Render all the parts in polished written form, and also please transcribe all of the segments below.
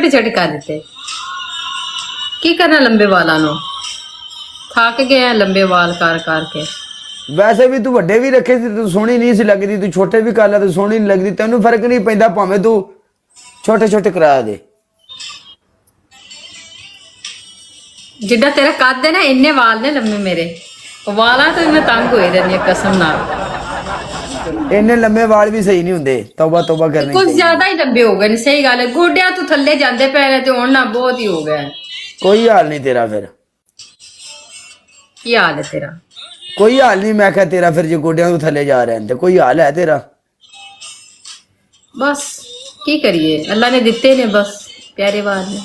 छोटे छोटे कर दिते की करना लंबे वालों नो थक गए हैं लंबे वाल कर के वैसे भी तू ਵੱਡੇ ਵੀ ਰੱਖੇ ਸੀ ਤੂੰ ਸੋਹਣੀ ਨਹੀਂ ਸੀ ਲੱਗਦੀ ਤੂੰ ਛੋਟੇ ਵੀ ਕਰ ਲੈ ਤੂੰ ਸੋਹਣੀ ਨਹੀਂ ਲੱਗਦੀ ਤੈਨੂੰ ਫਰਕ ਨਹੀਂ ਪੈਂਦਾ ਭਾਵੇਂ ਤੂੰ ਛੋਟੇ ਛੋਟੇ ਕਰਾ ਦੇ जिड्डा तेरा कद है ना इन्ने वाल ने लंबे मेरे वाला तो मैं तंग होई रहनी है कसम नाल ਇੰਨੇ ਲੰਮੇ ਵਾਲ ਵੀ ਸਹੀ ਨਹੀਂ ਹੁੰਦੇ ਤੌਬਾ ਤੌਬਾ ਕਰਨੀ कुछ ज्यादा ही लंबे हो गए सही गल है गोडिया तो थल्ले जांदे पे ने ते हुण ना बहुत ही हो गया ਕੋਈ ਹਾਲ ਨਹੀਂ ਤੇਰਾ ਫਿਰ की हाल है तेरा ਕੋਈ ਹਾਲ ਨਹੀਂ ਮੈਂ ਕਿਹਾ ਤੇਰਾ ਫਿਰ ਜੇ ਗੋਡਿਆਂ ਤੋਂ ਥੱਲੇ ਜਾ ਰਹੇ ਨੇ ਤੇ ਕੋਈ ਹਾਲ ਹੈ ਤੇਰਾ बस की करिए अल्लाह ने दिते ने बस प्यारे वाल ने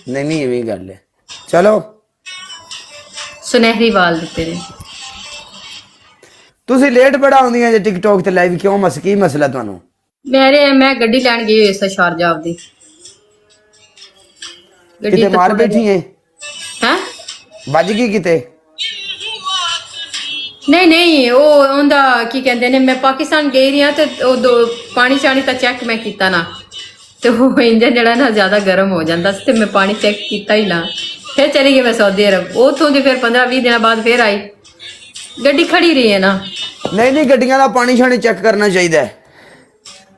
ਨਹੀਂ ਨਹੀਂ ਇਹ ਵੀ ਗੱਲ ਹੈ ਚਲੋ सुनहरी वाल दिते ने ਤੁਸੀਂ ਲੇਟ ਬੜਾ ਆਉਂਦੀਆਂ ਜੇ ਟਿਕਟੌਕ ਤੇ ਲਾਈਵ ਕਿਉਂ ਕੀ ਮਸਲਾ ਤੁਹਾਨੂੰ मैं गड्डी लैन गई हुई सी शारजा दी ਕਿਤੇ ਮਾਰ ਬੈਠੀ ਹੈ हैं ਵੱਜ ਗਈ ਕਿਤੇ नहीं नहीं वो ओंदा की कहंदे ने मैं पाकिस्तान गई रही हां ते ओ दो पानी चाणी ता चेक मैं कीता ना ते वो इंजन जड़ा ना ज्यादा गर्म हो जांदा सी ते मैं पानी चेक कीता ही ना फिर चली गई मैं सऊदी अरब उथों दी फिर 15-20 दिन बाद फिर आई गड्डी खड़ी रही है ना ਨਹੀਂ ਨਹੀਂ ਗੱਡੀਆਂ ਦਾ ਪਾਣੀ ਛਾਣੀ ਚੈੱਕ ਕਰਨਾ ਚਾਹੀਦਾ ਹੈ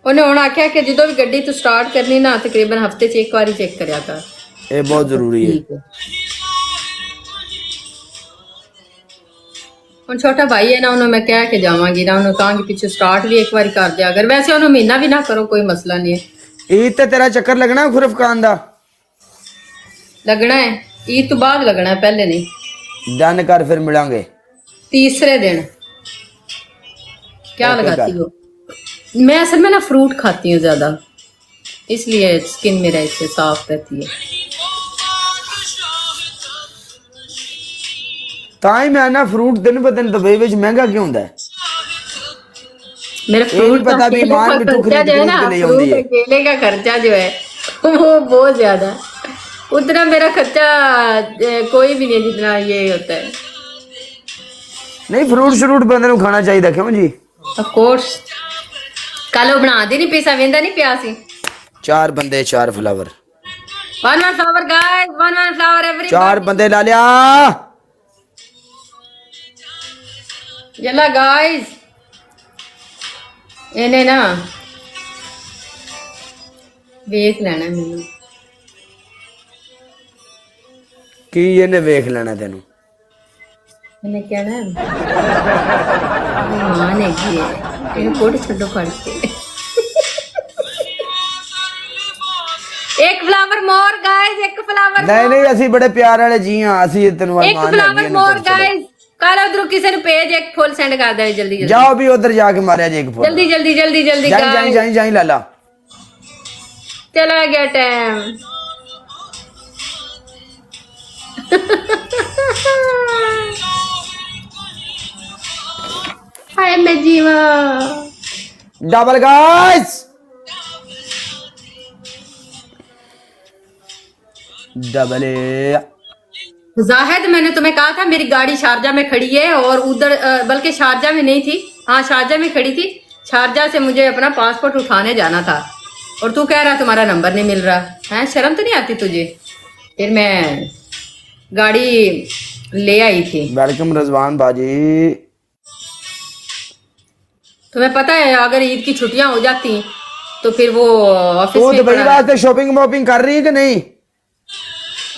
ਉਹਨੇ ਹੁਣ ਆਖਿਆ ਕਿ ਜਦੋਂ ਵੀ ਗੱਡੀ ਤੂੰ ਸਟਾਰਟ ਕਰਨੀ ਨਾ ਤਕਰੀਬਨ ਹਫਤੇ 'ਚ ਇੱਕ ਵਾਰੀ ਚੈੱਕ ਕਰਿਆ ਕਰ ਇਹ ਬਹੁਤ ਜ਼ਰੂਰੀ ਹੈ ਹੁਣ ਛੋਟਾ ਭਾਈ ਹੈ ਨਾ ਉਹਨੂੰ ਮੈਂ ਕਹਿ ਕੇ ਜਾਵਾਂਗੀ ਨਾ ਉਹਨੂੰ ਕਹਾਂਗੀ ਪਿੱਛੇ ਸਟਾਰਟ ਵੀ ਇੱਕ ਵਾਰੀ ਕਰ ਦਿਆ ਅਗਰ ਵੈਸੇ ਉਹਨੂੰ ਮਹੀਨਾ ਵੀ ਨਾ ਕਰੋ ਕੋਈ ਮਸਲਾ ਨਹੀਂ ਹੈ ਈਦ ਤੇ ਤੇਰਾ ਚੱਕਰ ਲੱਗਣਾ ਖੁਰਫ ਖਾਨ ਦਾ लगना है ईद तो बाद लगना है पहले नहीं ਡਨ ਕਰ ਫਿਰ ਮਿਲਾਂਗੇ तीसरे दिन क्या ओके, लगाती हो मैं असल में ना फ्रूट खाती हूँ ज्यादा इसलिए स्किन मेरा इससे साफ रहती है ਤਾਂ ਹੀ ਮੈਂ ਨਾ ਫਰੂਟ ਦਿਨ ਬ ਦਿਨ ਦੁਬਈ ਵਿੱਚ ਮਹਿੰਗਾ ਕਿਉਂ ਹੁੰਦਾ ਹੈ मेरा ये भी फ्रूट पता भी मान भी टुकड़ी जो है ना के लिए होती फ्रूट है। केले का खर्चा जो है वो बहुत ज्यादा है। उतना मेरा खर्चा कोई भी नहीं है जितना ये होता है ਨਹੀਂ ਫਰੂਟ ਸ਼ਰੂਟ ਬੰਦੇ ਨੂੰ ਖਾਣਾ ਚਾਹੀਦਾ ਕਿਉਂ ਜੀ ऑफ कोर्स कल वो बना दी नहीं पैसा वेंदा नहीं पिया सी ਚਾਰ ਬੰਦੇ ਚਾਰ flower one flower guys one flower every ਚਾਰ ਬੰਦੇ ਲਾ ਲਿਆ यला गाइस इन्हें ना देख लेना मैनू ਕੀ ਇਹਨੇ ਵੇਖ ਲੈਣਾ ਤੈਨੂੰ इन्हें कहना मां ने की है इन्हें कोट छड्डो फड़ के एक फ्लावर मोर गाइस एक फ्लावर ਨਹੀਂ ਨਹੀਂ ਅਸੀਂ ਬੜੇ ਪਿਆਰ ਵਾਲੇ ਜੀ ਹਾਂ ਅਸੀਂ ਤੈਨੂੰ एक फ्लावर मोर गाइस कल उधर किसी ने पेज एक फुल सेंड कर दे जल्दी जल्दी ਜਾਓ ਵੀ ਉਧਰ ਜਾ ਕੇ ਮਾਰਿਆ ਜੇ ਇੱਕ ਫੋਨ जल्दी जल्दी जल्दी जल्दी ਜਾਈ ਜਾਈ गाइस ਜਾਈ ਜਾਈ ਲਾਲਾ चला गया टाइम हाय मैं जीवा डबल गाइस डबल जाहिद मैंने तुम्हें कहा था मेरी गाड़ी शारजा में खड़ी है और उधर बल्कि शारजा में नहीं थी हाँ शारजा में खड़ी थी शारजा से मुझे अपना पासपोर्ट उठाने जाना था और तू कह रहा तुम्हारा नंबर नहीं मिल रहा है शर्म तो नहीं आती तुझे फिर मैं गाड़ी ले आई थी वेलकम रजवान बाजी तुम्हें पता है अगर ईद की छुट्टियां हो जाती तो फिर वो ऑफिस तो में दुबई पड़ा- वास्ते शॉपिंग वॉपिंग कर रही है कि नहीं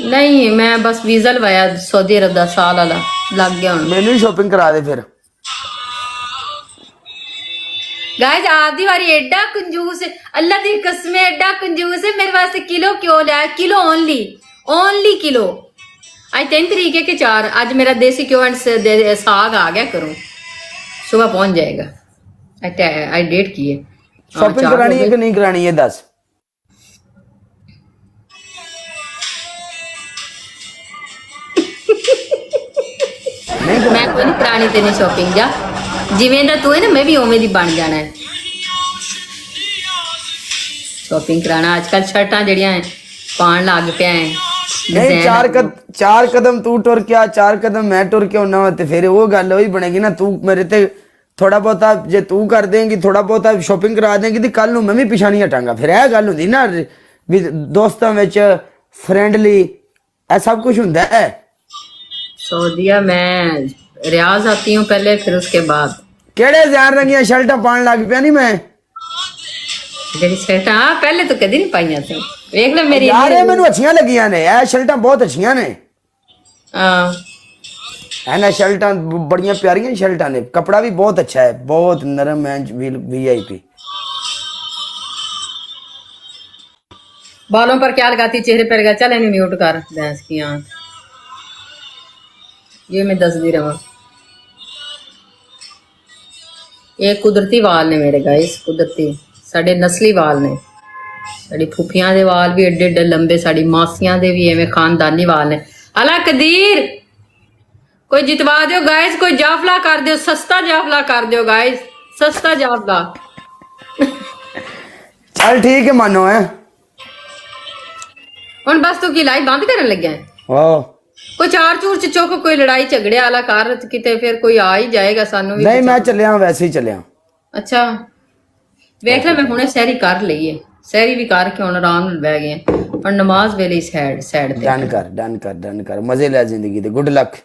नहीं मैं बस वीजा लवाया सऊदी अरब दा साल वाला लग गया हूं मैंने शॉपिंग करा दे फिर गाइस आधी बारी एडा कंजूस है अल्लाह दी कसम एडा कंजूस है मेरे वास्ते किलो क्यों लाया किलो ओनली किलो आज 3 तरीक है कि 4 आज मेरा देसी क्यों एंड साग आ गया करूं सुबह पहुंच जाएगा आई डेट की है शॉपिंग करानी है कि नहीं करानी है 10 मैं कोई नहीं करानी तेरी शॉपिंग जा जिवें दा तू है ना मैं भी उवें दी बन जाना है शॉपिंग कराना आजकल शर्टां जड़ियां हैं पान लग पिया है नहीं चार कदम तू टुर के 4 कदम मैं टुर के होना ते फिर वो गल वही बनेगी ना तू मेरे ते थोड़ा बहुता जे तू कर देंगी थोड़ा बहुता शॉपिंग करा देंगी तो कल मैं भी पिछा नहीं हटांगा फिर यह गल होंदी ना ਵੀ ਦੋਸਤਾਂ ਵਿੱਚ ਫਰੈਂਡਲੀ ਇਹ ਸਭ ਕੁਝ ਹੁੰਦਾ ਹੈ। सऊदीया मैं रियाज आती हूँ पहले, फिर उसके बाद ਕਿਹੜੇ ਜ਼ਾਰ ਰੰਗੀਆਂ ਸ਼ਰਟਾਂ ਪਾਉਣ ਲੱਗ ਪਿਆ ਨਹੀਂ ਮੈਂ ਜਿਹੜੀ ਸ਼ਰਟਾਂ ਪਹਿਲੇ ਤਾਂ ਕਦੀ ਨਹੀਂ ਪਾਈਆਂ ਸੀ। ਵੇਖ ਲੈ ਮੇਰੀ ਯਾਰ ਇਹ ਮੈਨੂੰ ਅੱਛੀਆਂ ਲੱਗੀਆਂ ਨੇ, ਇਹ ਸ਼ਰਟਾਂ ਬਹੁਤ ਅੱਛੀਆਂ ਨੇ। ਹਾਂ ਇਹਨਾਂ ਸ਼ਰਟਾਂ ਬੜੀਆਂ ਪਿਆਰੀਆਂ ਸ਼ਰਟਾਂ ਨੇ, ਕਪੜਾ ਵੀ ਬਹੁਤ ਅੱਛਾ ਹੈ, ਬਹੁਤ ਨਰਮ ਹੈ, वीआईपी। बालों पर क्या लगाती, चेहरे पर लगा। चल इन्हें म्यूट कर भैंस की आंख। ये मैं दस दी रहा। ये कुदरती वाल ने मेरे गाइस, कुदरती साडे नस्ली वाल ने। साडी फूफियां दे वाल भी एडे एडे लंबे, साडी मासियां दे भी एवें खानदानी वाल ने। अला कदीर कोई जितवा दो गाइस, कोई जाफला कर दो, सस्ता जाफला कर दो गाइस, सस्ता जाफला। चल ठीक है मानो है ਹੁਣ ਬਸ ਤੂੰ ਕੀ ਲਾਈਵ ਬੰਦ ਕਰਨ ਲੱਗਿਆ ਹੈ? हाँ ਕੋਈ ਚਾਰ ਚੂਰ ਚ ਚੁੱਕ, ਕੋਈ ਲੜਾਈ ਝਗੜੇ ਵਾਲਾ ਕਰ ਕਿਤੇ, ਫਿਰ ਕੋਈ ਆ ਹੀ ਜਾਏਗਾ ਸਾਨੂੰ ਵੀ। नहीं मैं चलिया वैसे ही चलिया। ਅੱਛਾ ਵੇਖ ਲੈ, ਮੈਂ ਹੁਣੇ ਸਹਿਰੀ ਕਰ ਲਈਏ, ਸਹਿਰੀ ਵੀ ਕਰਕੇ ਹੁਣ ਆਰਾਮ ਨਾਲ ਬਹਿ ਗਏ ਹਾਂ। ਹੁਣ ਨਮਾਜ਼ ਵੇਲੇ ਸਾਈਡ ਤੇ डन कर मजे ले जिंदगी दे। Good luck.